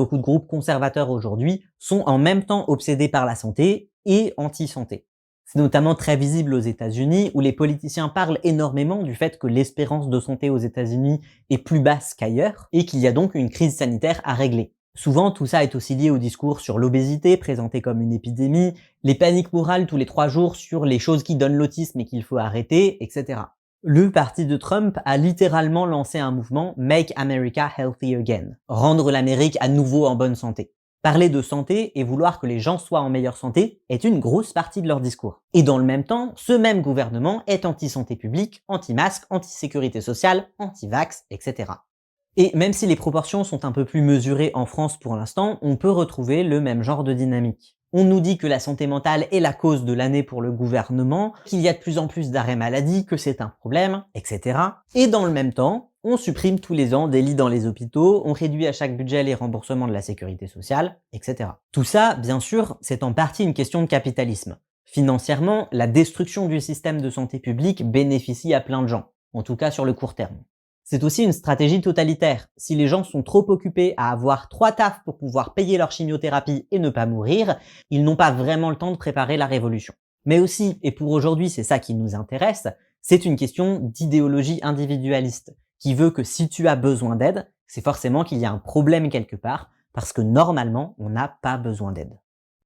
beaucoup de groupes conservateurs aujourd'hui sont en même temps obsédés par la santé et anti-santé. C'est notamment très visible aux États-Unis où les politiciens parlent énormément du fait que l'espérance de santé aux États-Unis est plus basse qu'ailleurs et qu'il y a donc une crise sanitaire à régler. Souvent, tout ça est aussi lié au discours sur l'obésité, présenté comme une épidémie, les paniques morales tous les 3 jours sur les choses qui donnent l'autisme et qu'il faut arrêter, etc. Le parti de Trump a littéralement lancé un mouvement Make America Healthy Again, rendre l'Amérique à nouveau en bonne santé. Parler de santé et vouloir que les gens soient en meilleure santé est une grosse partie de leur discours. Et dans le même temps, ce même gouvernement est anti-santé publique, anti-masque, anti-sécurité sociale, anti-vax, etc. Et même si les proportions sont un peu plus mesurées en France pour l'instant, on peut retrouver le même genre de dynamique. On nous dit que la santé mentale est la cause de l'année pour le gouvernement, qu'il y a de plus en plus d'arrêts maladie, que c'est un problème, etc. Et dans le même temps, on supprime tous les ans des lits dans les hôpitaux, on réduit à chaque budget les remboursements de la sécurité sociale, etc. Tout ça, bien sûr, c'est en partie une question de capitalisme. Financièrement, la destruction du système de santé publique bénéficie à plein de gens, en tout cas sur le court terme. C'est aussi une stratégie totalitaire. Si les gens sont trop occupés à avoir 3 tafs pour pouvoir payer leur chimiothérapie et ne pas mourir, ils n'ont pas vraiment le temps de préparer la révolution. Mais aussi, et pour aujourd'hui c'est ça qui nous intéresse, c'est une question d'idéologie individualiste, qui veut que si tu as besoin d'aide, c'est forcément qu'il y a un problème quelque part, parce que normalement on n'a pas besoin d'aide.